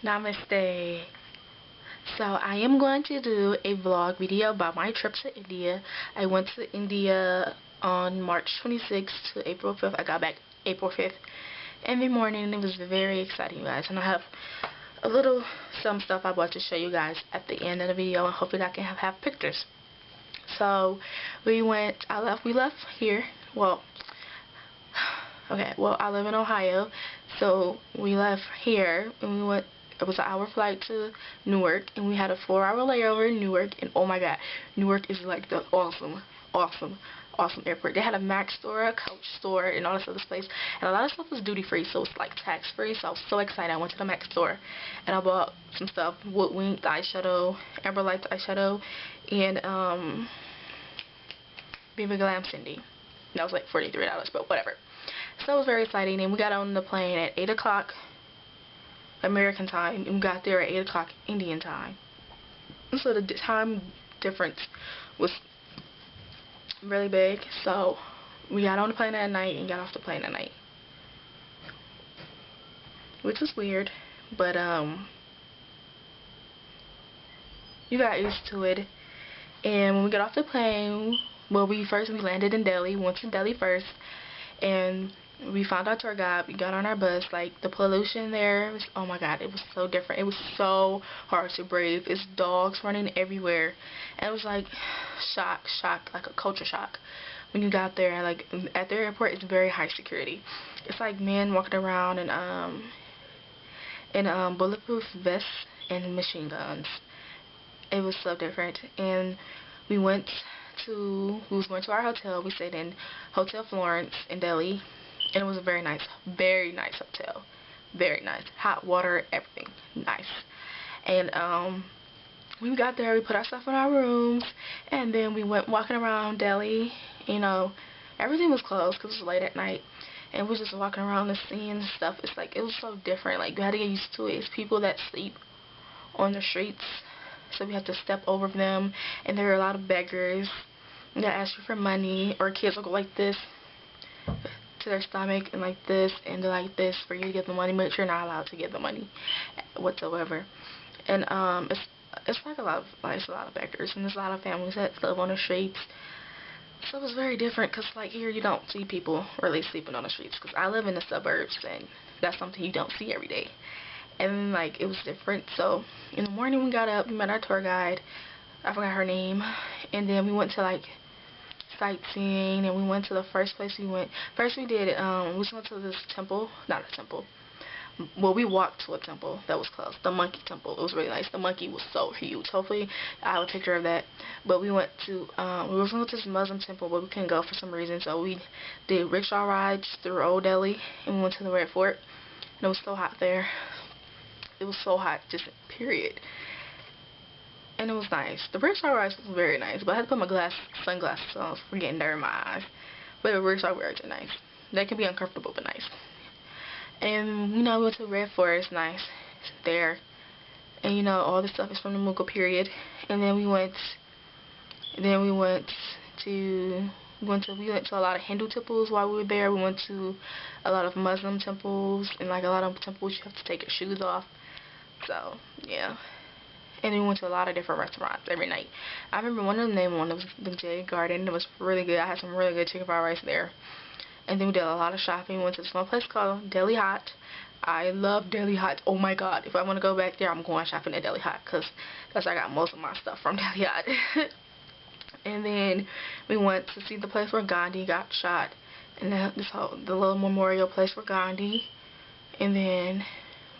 Namaste. So I am going to do a vlog video about my trip to India. I went to India on March 26th to April 5th. I got back April 5th in the morning. It was very exciting, you guys. And I have some stuff I want to show you guys at the end of the video, and hopefully I can have pictures. So we left here. I live in Ohio, so we left here and we went. It was an hour flight to Newark, and we had a 4-hour layover in Newark. And oh my God, Newark is like the awesome airport. They had a Mac store, a Coach store, and all this other place. And a lot of stuff was duty free, so it's like tax free. So I was so excited. I went to the Mac store and I bought some stuff: Wood Wink eyeshadow, Amber Lights eyeshadow, and Viva Glam Cindy. That was like $43, but whatever. So it was very exciting, and we got on the plane at 8 o'clock American time, and we got there at 8 o'clock Indian time. And so the time difference was really big. So we got on the plane at night and got off the plane at night, which was weird, but you got used to it. And when we got off the plane, we landed in Delhi. We went to Delhi first, and we found our tour guide. We got on our bus. Like, the pollution there was, oh my God, it was so different. It was so hard to breathe. It's dogs running everywhere, and it was like shock, like a culture shock. When you got there, like at the airport, it's very high security. It's like men walking around in bulletproof vests and machine guns. It was so different. And we was going to our hotel. We stayed in Hotel Florence in Delhi. And it was a very nice hotel. Very nice. Hot water, everything. Nice. And we got there, we put our stuff in our rooms, and then we went walking around Delhi. You know, everything was closed because it was late at night. And we were just walking around and seeing stuff. It's like, it was so different. Like, you had to get used to it. It's people that sleep on the streets, so we had to step over them. And there are a lot of beggars that ask you for money, or kids will go like this to their stomach and like this, and they're like this for you to get the money, but you're not allowed to get the money whatsoever. And it's like a lot of beggars, and there's a lot of families that live on the streets. So it was very different, because like here you don't see people really sleeping on the streets, because I live in the suburbs, and that's something you don't see every day. And like, it was different. So in the morning we got up, we met our tour guide, I forgot her name, and then we went to like sightseeing, and we went to the first place we went. First we went to this temple, not a temple. Well, we walked to a temple that was closed, the monkey temple. It was really nice. The monkey was so huge. Hopefully I have a picture of that. But we went to, we were going to this Muslim temple, but we couldn't go for some reason. So we did rickshaw rides through Old Delhi, and we went to the Red Fort. And it was so hot there. It was so hot, just period. And it was nice. The rickshaw rides was very nice, but I had to put my sunglasses on for getting dirt in my eyes. But the rickshaw rides are nice. They can be uncomfortable, but nice. And you know, we went to Red Forest, nice there. And you know, all this stuff is from the Mughal period. And then we went to a lot of Hindu temples while we were there. We went to a lot of Muslim temples, and like a lot of temples you have to take your shoes off. So yeah. And we went to a lot of different restaurants every night. I remember one of them was the Jade Garden. It was really good. I had some really good chicken fried rice there. And then we did a lot of shopping. We went to this one place called Delhi Hot. I love Delhi Hot. Oh my God. If I want to go back there, I'm going shopping at Delhi Hot, because that's where I got most of my stuff from, Delhi Hot. And then we went to see the place where Gandhi got shot, and the little memorial place for Gandhi. And then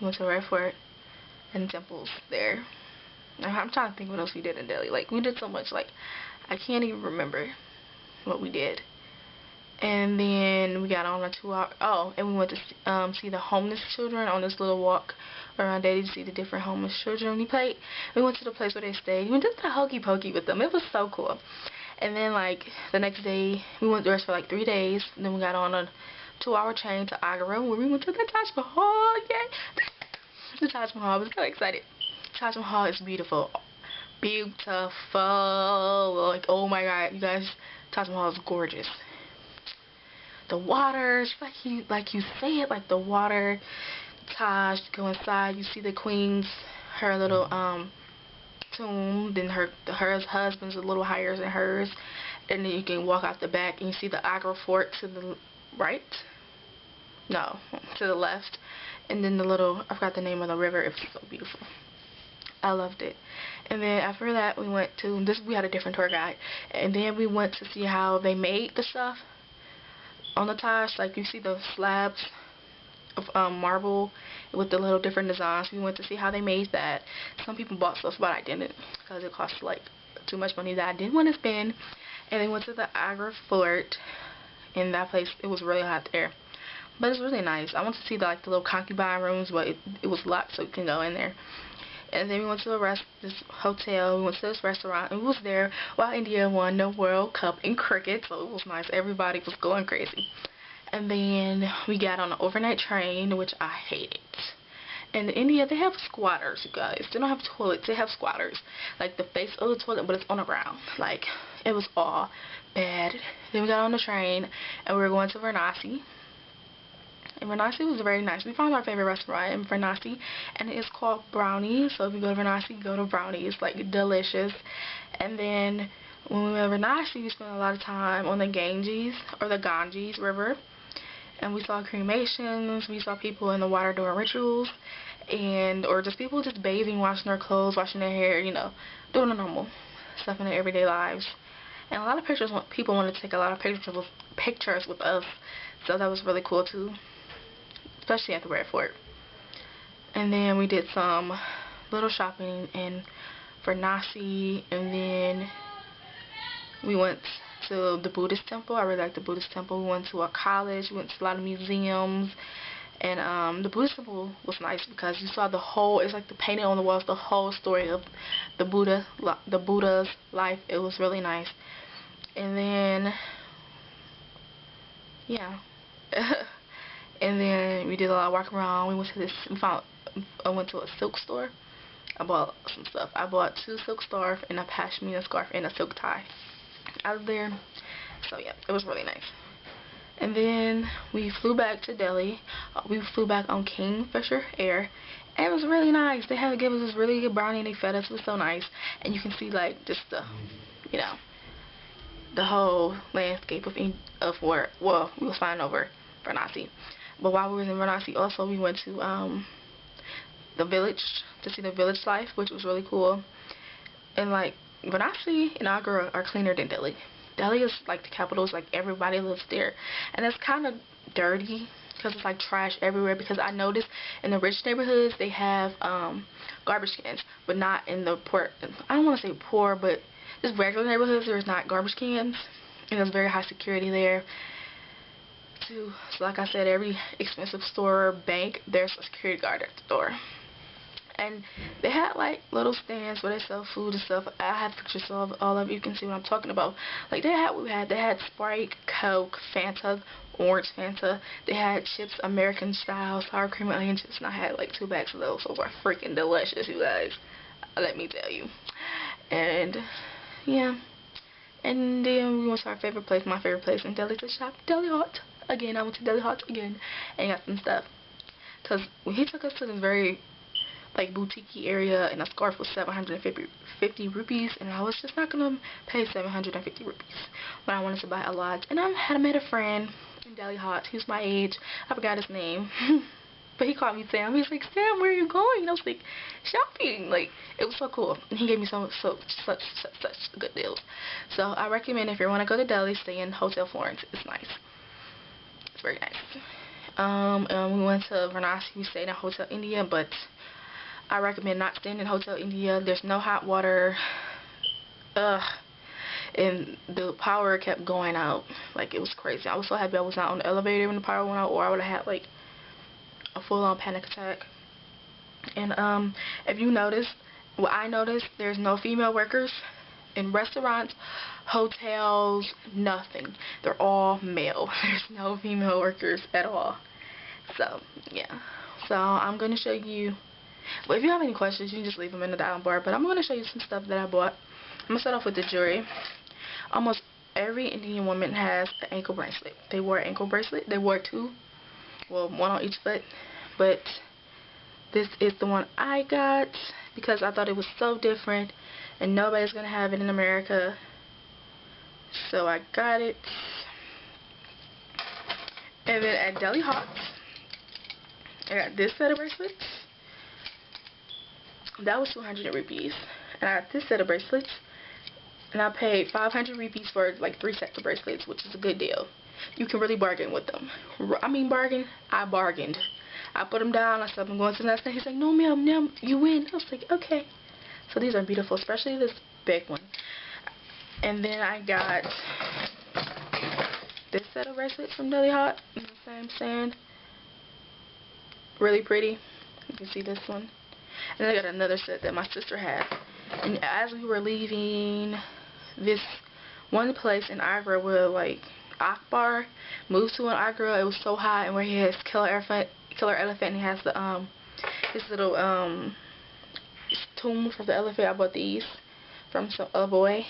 we went to Red Fort and temples there. I'm trying to think what else we did in Delhi. Like, we did so much, like, I can't even remember what we did. And then we got on a 2-hour, and we went to see the homeless children on this little walk around Delhi to see the different homeless children. We went to the place where they stayed. We did the hokey pokey with them. It was so cool. And then, like, the next day, we went there for like 3 days. And then we got on a 2-hour train to Agra, where we went to the Taj Mahal. Yay! The Taj Mahal. I was so excited. Taj Mahal is beautiful. Beautiful. Like, oh my God, you guys, Taj Mahal is gorgeous. The water, like you say it, like the water Taj. You go inside, you see the queen's, her little tomb, then her husband's a little higher than hers, and then you can walk out the back and you see the Agra fort to the right, no, to the left, and then the little, I forgot the name of the river. It was so beautiful. I loved it. And then after that we went to this, we had a different tour guide, and then we went to see how they made the stuff on the Taj. Like, you see the slabs of marble with the little different designs. We went to see how they made that. Some people bought stuff, but I didn't, because it cost like too much money that I didn't want to spend. And then went to the Agra fort. In that place, it was really hot there, but it's really nice. I went to see the little concubine rooms, but it was locked, so you can go in there. And then we went to this hotel. We went to this restaurant, and we was there while India won the World Cup in cricket, so it was nice. Everybody was going crazy. And then we got on an overnight train, which I hated. In India, they have squatters, you guys. They don't have toilets. They have squatters. Like, the face of the toilet, but it's on the ground. Like, it was all bad. Then we got on the train, and we were going to Varanasi. And Varanasi was very nice. We found our favorite restaurant in Varanasi, and it's called Brownies. So if you go to Varanasi, go to Brownies. Like, delicious. And then when we were in Varanasi, we spent a lot of time on the Ganges River. And we saw cremations, we saw people in the water doing rituals, or just people just bathing, washing their clothes, washing their hair, you know, doing the normal stuff in their everyday lives. And a lot of people wanted to take a lot of pictures with us, so that was really cool too, especially at the Red Fort. And then we did some little shopping in Varanasi, and then we went to the Buddhist temple. I really liked the Buddhist temple. We went to a college. We went to a lot of museums. And the Buddhist temple was nice because you saw the whole, it's like the painting on the walls, the whole story of the Buddha's life. It was really nice. And then, yeah. And then we did a lot of walk around. We went to I went to a silk store. I bought some stuff. I bought 2 silk scarves and a pashmina scarf and a silk tie out of there. So yeah, it was really nice. And then we flew back to Delhi. We flew back on Kingfisher Air, and it was really nice. They had to give us this really good brownie, and they fed us. It was so nice. And you can see like just the, you know, the whole landscape of where, well, we was flying over Varanasi. But while we were in Varanasi, also we went to the village to see the village life, which was really cool. And like, Varanasi and Agra are cleaner than Delhi. Delhi is like the capital. It's like everybody lives there, and it's kind of dirty because it's like trash everywhere. Because I noticed in the rich neighborhoods they have garbage cans, but not in the poor. I don't want to say poor, but just regular neighborhoods there's not garbage cans, and there's very high security there too. So like I said, every expensive store or bank, there's a security guard at the door. And they had like little stands where they sell food and stuff. I have pictures of all of you can see what I'm talking about. Like they had Sprite, Coke, Fanta, orange Fanta. They had chips, American style, sour cream and onion chips, and I had like 2 bags of those. Those are freaking delicious, you guys. Let me tell you. And yeah. And then we went to our favorite place, my favorite place in Delhi to shop, Delhi Hut. Again, I went to Delhi Hut again and got some stuff. Cause when he took us to this very like boutique area, and a scarf was 750 rupees, and I was just not gonna pay 750 rupees when I wanted to buy a lot. And I had met a friend in Delhi Hut. He was my age. I forgot his name, but he called me Sam. He was like, Sam, where are you going? And I was like, shopping. Like, it was so cool. And he gave me such good deals. So I recommend if you want to go to Delhi, stay in Hotel Florence. It's nice. It's very nice. And we went to Varanasi. We stayed in Hotel India, but I recommend not staying in Hotel India. There's no hot water. And the power kept going out. Like, it was crazy. I was so happy I was not on the elevator when the power went out, or I would have had like a full-on panic attack. And if you notice, what I noticed, there's no female workers in restaurants, hotels, nothing. They're all male. There's no female workers at all. So yeah. So I'm gonna show you. But if you have any questions, you can just leave them in the down bar. But I'm going to show you some stuff that I bought. I'm going to start off with the jewelry. Almost every Indian woman has an ankle bracelet. They wore an ankle bracelet. They wore 2. Well, 1 on each foot. But this is the one I got because I thought it was so different and nobody's gonna have it in America. So I got it. And then at Deli Hot, I got this set of bracelets. That was 200 rupees. And I got this set of bracelets. And I paid 500 rupees for like 3 sets of bracelets, which is a good deal. You can really bargain with them. I mean bargain? I bargained. I put them down. I said I'm going to the next day. He's like, no ma'am, you win. I was like, okay. So these are beautiful, especially this big one. And then I got this set of bracelets from Deli Hot. The same sand. Really pretty. You can see this one. And then I got another set that my sister had. And as we were leaving this one place in Agra where like Akbar moved to in Agra, it was so hot, and where he has killer elephant, and he has the his little tomb for the elephant. I bought these from a boy.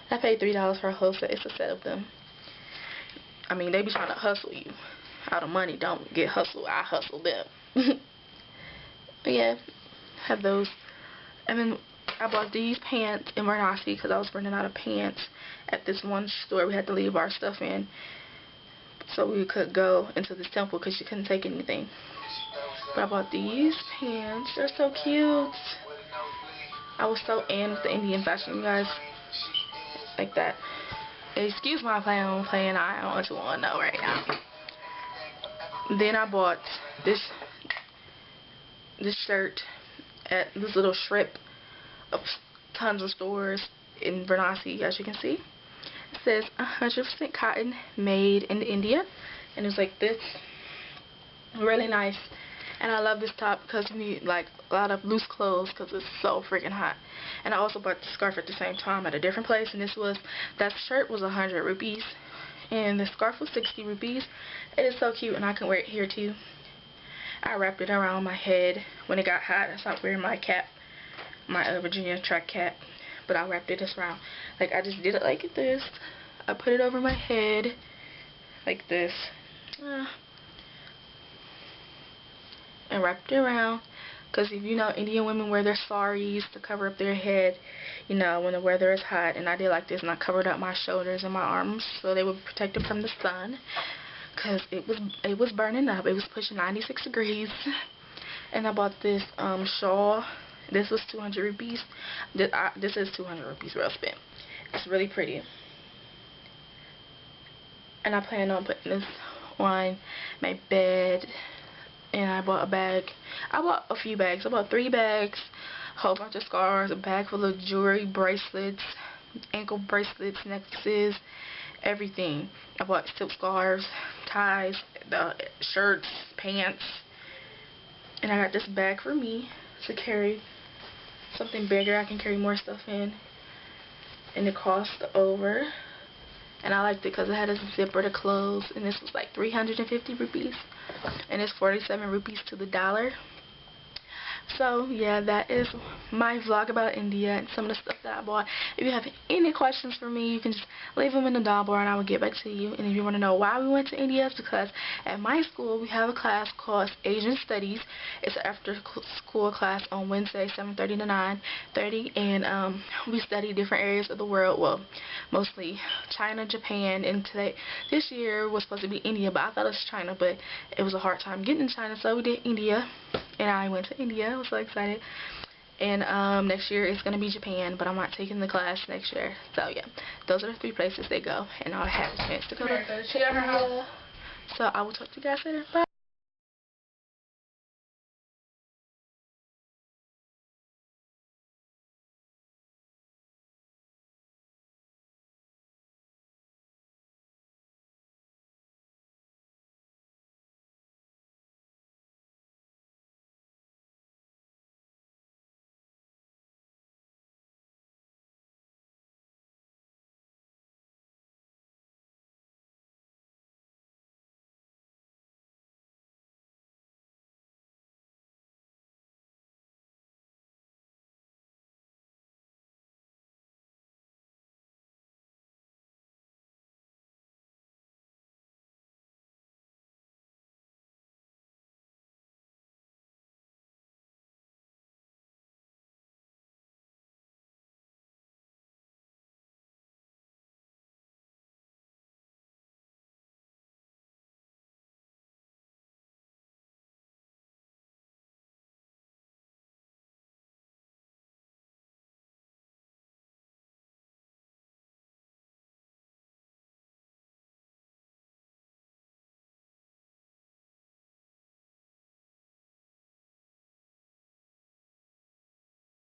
I paid $3 for a whole set. It's a set of them. I mean, they be trying to hustle you out of money. Don't get hustled. I hustle them. But yeah, have those. And then I bought these pants in Varanasi because I was running out of pants at this one store we had to leave our stuff in so we could go into this temple because you couldn't take anything. But I bought these pants. They're so cute. I was so in with the Indian fashion, you guys. Like that. Excuse my playing. I don't want to know right now. Then I bought this shirt at this little strip of tons of stores in Varanasi, as you can see. It says 100% cotton, made in India, and it's like this, really nice. And I love this top because you need like a lot of loose clothes because it's so freaking hot. And I also bought the scarf at the same time at a different place, and that shirt was 100 rupees and the scarf was 60 rupees. It is so cute, and I can wear it here too. I wrapped it around my head when it got hot. I stopped wearing my cap, my Virginia track cap, but I wrapped it just around. Like, I just did it like this. I put it over my head like this, and wrapped it around. Because if you know, Indian women wear their saris to cover up their head, you know, when the weather is hot. And I did like this, and I covered up my shoulders and my arms so they were protected from the sun. Because it was burning up. It was pushing 96 degrees. And I bought this shawl. This was 200 rupees. This is 200 rupees real spent. It's really pretty. And I plan on putting this on my bed. And I bought a bag. I bought a few bags. I bought 3 bags, a whole bunch of scarves, a bag full of jewelry, bracelets, ankle bracelets, necklaces, everything. I bought silk scarves, ties, the shirts, pants. And I got this bag for me to carry something bigger. I can carry more stuff in. And it cost over. And I liked it because it had a zipper to close. And this was like 350 rupees. And it's 47 rupees to the dollar. So, yeah, that is my vlog about India and some of the stuff that I bought. If you have any questions for me, you can just leave them in the down bar and I will get back to you. And if you want to know why we went to India, it's because at my school we have a class called Asian Studies. It's an after-school class on Wednesday, 7:30 to 9:30. And we study different areas of the world. Well, mostly China, Japan, and this year was supposed to be India, but I thought it was China, but it was a hard time getting to China, so we did India. And I went to India. I was so excited. And next year it's going to be Japan, but I'm not taking the class next year. So yeah, those are the 3 places they go, and I'll have a chance to go to India. So I will talk to you guys later. Bye.